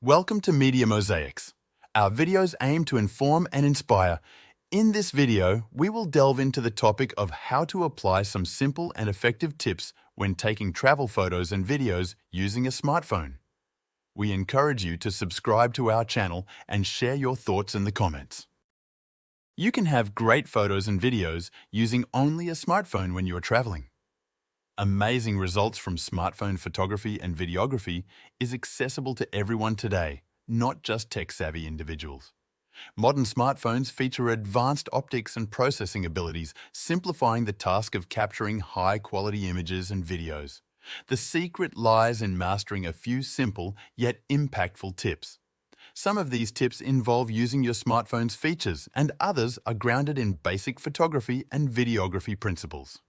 Welcome to Media Mosaics. Our videos aim to inform and inspire. In this video, we will delve into the topic of how to apply some simple and effective tips when taking travel photos and videos using a smartphone. We encourage you to subscribe to our channel and share your thoughts in the comments. You can have great photos and videos using only a smartphone when you are traveling. Amazing results from smartphone photography and videography is accessible to everyone today, not just tech-savvy individuals. Modern smartphones feature advanced optics and processing abilities, simplifying the task of capturing high-quality images and videos. The secret lies in mastering a few simple yet impactful tips. Some of these tips involve using your smartphone's features, and others are grounded in basic photography and videography principles.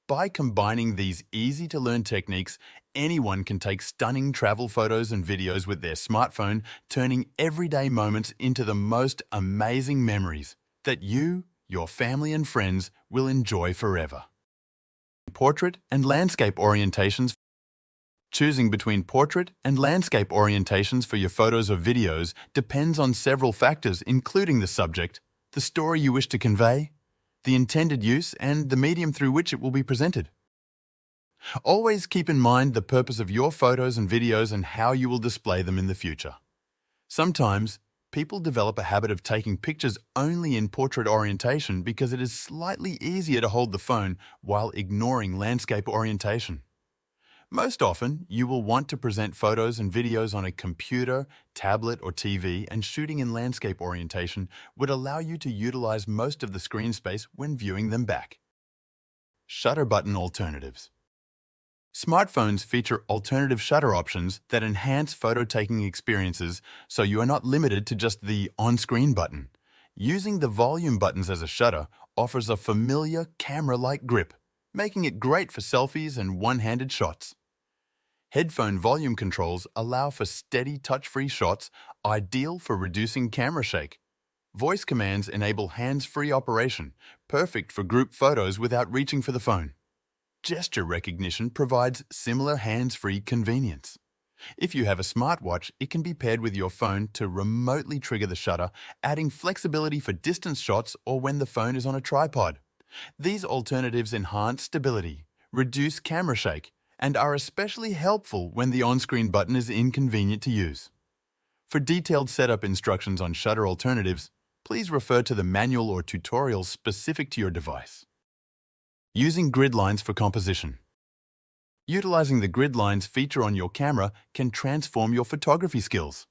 By combining these easy-to-learn techniques, anyone can take stunning travel photos and videos with their smartphone, turning everyday moments into the most amazing memories that you, your family and friends will enjoy forever. Portrait and landscape orientations. Choosing between portrait and landscape orientations for your photos or videos depends on several factors, including the subject, the story you wish to convey, the intended use, and the medium through which it will be presented. Always keep in mind the purpose of your photos and videos and how you will display them in the future. Sometimes, people develop a habit of taking pictures only in portrait orientation because it is slightly easier to hold the phone while ignoring landscape orientation. Most often, you will want to present photos and videos on a computer, tablet, or TV, and shooting in landscape orientation would allow you to utilize most of the screen space when viewing them back. Shutter button alternatives. Smartphones feature alternative shutter options that enhance photo-taking experiences, so you are not limited to just the on-screen button. Using the volume buttons as a shutter offers a familiar camera-like grip, making it great for selfies and one-handed shots. Headphone volume controls allow for steady touch-free shots, ideal for reducing camera shake. Voice commands enable hands-free operation, perfect for group photos without reaching for the phone. Gesture recognition provides similar hands-free convenience. If you have a smartwatch, it can be paired with your phone to remotely trigger the shutter, adding flexibility for distance shots or when the phone is on a tripod. These alternatives enhance stability, reduce camera shake, and are especially helpful when the on-screen button is inconvenient to use. For detailed setup instructions on shutter alternatives, please refer to the manual or tutorials specific to your device. Using grid lines for composition. Utilizing the grid lines feature on your camera can transform your photography skills.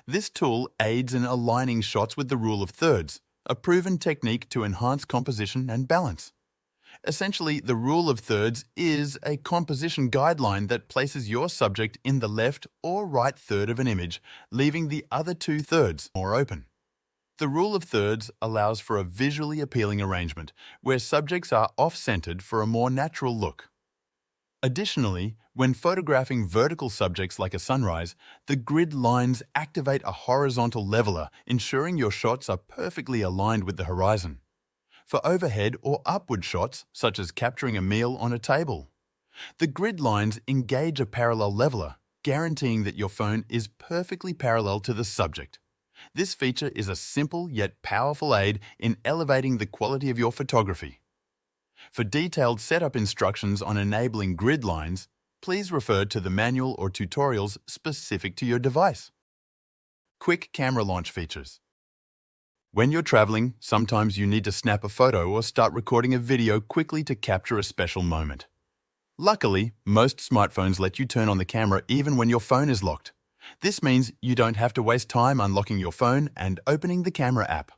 This tool aids in aligning shots with the rule of thirds, a proven technique to enhance composition and balance. Essentially, the rule of thirds is a composition guideline that places your subject in the left or right third of an image, leaving the other 2/3 more open. The rule of thirds allows for a visually appealing arrangement, where subjects are off-centered for a more natural look. Additionally, when photographing vertical subjects like a sunrise, the grid lines activate a horizontal leveler, ensuring your shots are perfectly aligned with the horizon. For overhead or upward shots, such as capturing a meal on a table, the grid lines engage a parallel leveler, guaranteeing that your phone is perfectly parallel to the subject. This feature is a simple yet powerful aid in elevating the quality of your photography. For detailed setup instructions on enabling grid lines, please refer to the manual or tutorials specific to your device. Quick camera launch features. When you're traveling, sometimes you need to snap a photo or start recording a video quickly to capture a special moment. Luckily, most smartphones let you turn on the camera even when your phone is locked. This means you don't have to waste time unlocking your phone and opening the camera app.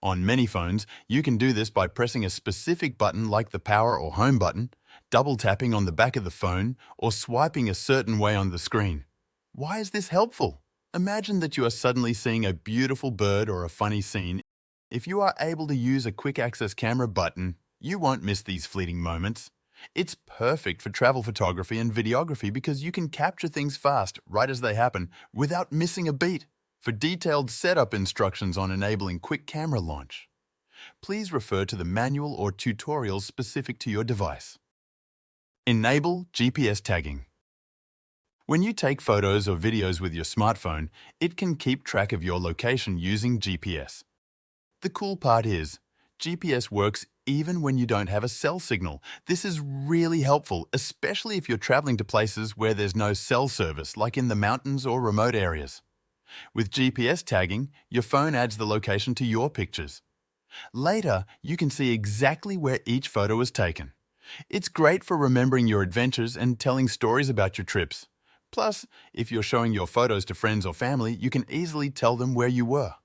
On many phones, you can do this by pressing a specific button like the power or home button, double tapping on the back of the phone, or swiping a certain way on the screen. Why is this helpful? Imagine that you are suddenly seeing a beautiful bird or a funny scene. If you are able to use a quick access camera button, you won't miss these fleeting moments. It's perfect for travel photography and videography because you can capture things fast, right as they happen, without missing a beat. For detailed setup instructions on enabling quick camera launch, please refer to the manual or tutorials specific to your device. Enable GPS tagging. When you take photos or videos with your smartphone, it can keep track of your location using GPS. The cool part is, GPS works even when you don't have a cell signal. This is really helpful, especially if you're traveling to places where there's no cell service, like in the mountains or remote areas. With GPS tagging, your phone adds the location to your pictures. Later, you can see exactly where each photo was taken. It's great for remembering your adventures and telling stories about your trips. Plus, if you're showing your photos to friends or family, you can easily tell them where you were.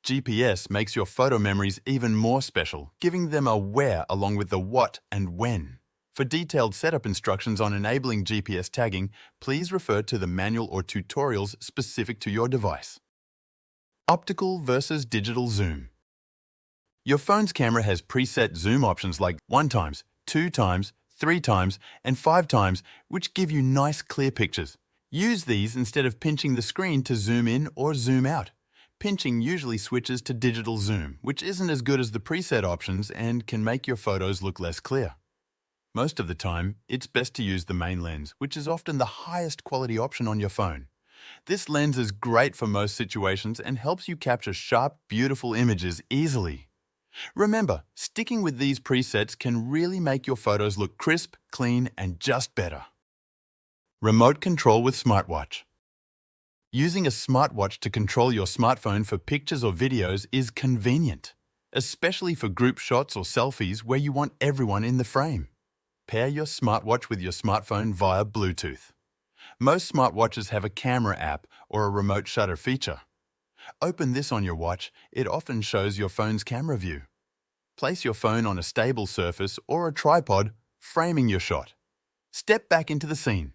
GPS makes your photo memories even more special, giving them a where along with the what and when. For detailed setup instructions on enabling GPS tagging, please refer to the manual or tutorials specific to your device. Optical versus digital zoom. Your phone's camera has preset zoom options like 1x, 2x, 3x, and 5x, which give you nice clear pictures. Use these instead of pinching the screen to zoom in or zoom out. Pinching usually switches to digital zoom, which isn't as good as the preset options and can make your photos look less clear. Most of the time, it's best to use the main lens, which is often the highest quality option on your phone. This lens is great for most situations and helps you capture sharp, beautiful images easily. Remember, sticking with these presets can really make your photos look crisp, clean, and just better. Remote control with Smartwatch. Using a smartwatch to control your smartphone for pictures or videos is convenient, especially for group shots or selfies where you want everyone in the frame. Pair your smartwatch with your smartphone via Bluetooth. Most smartwatches have a camera app or a remote shutter feature. Open this on your watch, it often shows your phone's camera view. Place your phone on a stable surface or a tripod, framing your shot. Step back into the scene.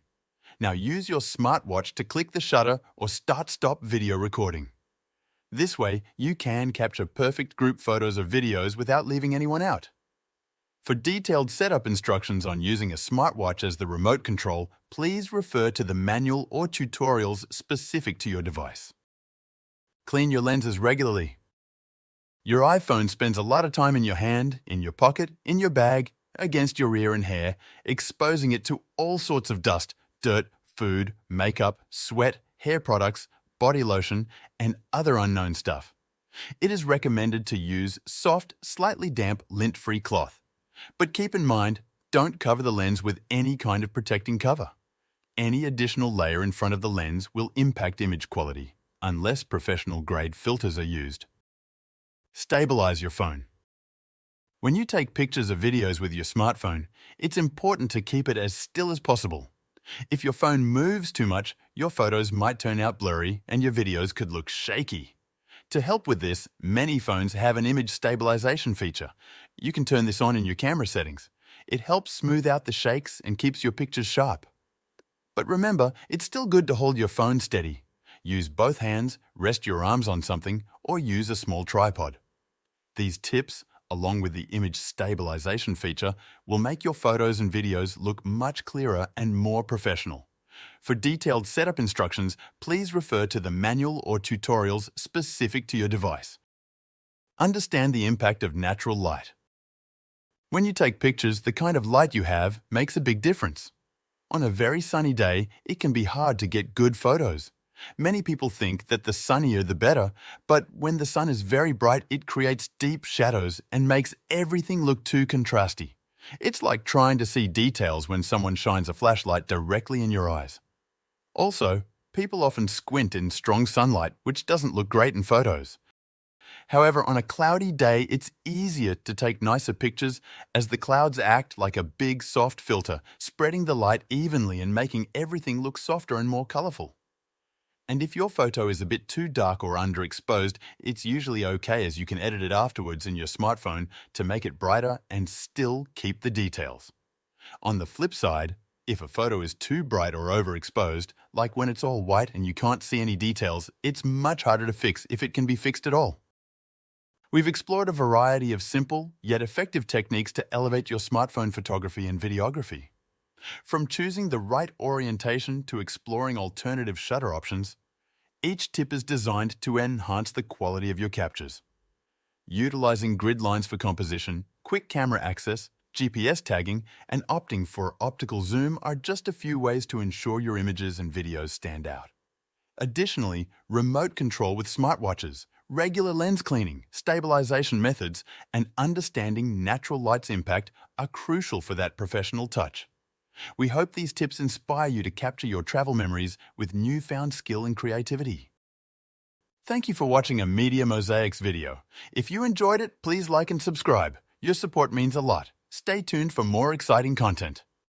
Now use your smartwatch to click the shutter or start-stop video recording. This way, you can capture perfect group photos or videos without leaving anyone out. For detailed setup instructions on using a smartwatch as the remote control, please refer to the manual or tutorials specific to your device. Clean your lenses regularly. Your iPhone spends a lot of time in your hand, in your pocket, in your bag, against your ear and hair, exposing it to all sorts of dust, dirt, food, makeup, sweat, hair products, body lotion, and other unknown stuff. It is recommended to use soft, slightly damp, lint-free cloth. But keep in mind, don't cover the lens with any kind of protecting cover. Any additional layer in front of the lens will impact image quality, unless professional-grade filters are used. Stabilize your phone. When you take pictures or videos with your smartphone, it's important to keep it as still as possible. If your phone moves too much, your photos might turn out blurry and your videos could look shaky. To help with this, many phones have an image stabilization feature. You can turn this on in your camera settings. It helps smooth out the shakes and keeps your pictures sharp. But remember, it's still good to hold your phone steady. Use both hands, rest your arms on something, or use a small tripod. These tips, along with the image stabilization feature, will make your photos and videos look much clearer and more professional. For detailed setup instructions, please refer to the manual or tutorials specific to your device. Understand the impact of natural light. When you take pictures, the kind of light you have makes a big difference. On a very sunny day, it can be hard to get good photos. Many people think that the sunnier the better, but when the sun is very bright, it creates deep shadows and makes everything look too contrasty. It's like trying to see details when someone shines a flashlight directly in your eyes. Also, people often squint in strong sunlight, which doesn't look great in photos. However, on a cloudy day, it's easier to take nicer pictures as the clouds act like a big, soft filter, spreading the light evenly and making everything look softer and more colorful. And if your photo is a bit too dark or underexposed, it's usually okay as you can edit it afterwards in your smartphone to make it brighter and still keep the details. On the flip side, if a photo is too bright or overexposed, like when it's all white and you can't see any details, it's much harder to fix if it can be fixed at all. We've explored a variety of simple yet effective techniques to elevate your smartphone photography and videography. From choosing the right orientation to exploring alternative shutter options, each tip is designed to enhance the quality of your captures. Utilizing grid lines for composition, quick camera access, GPS tagging, and opting for optical zoom are just a few ways to ensure your images and videos stand out. Additionally, remote control with smartwatches, regular lens cleaning, stabilization methods, and understanding natural light's impact are crucial for that professional touch. We hope these tips inspire you to capture your travel memories with newfound skill and creativity. Thank you for watching a Media Mosaics video. If you enjoyed it, please like and subscribe. Your support means a lot. Stay tuned for more exciting content.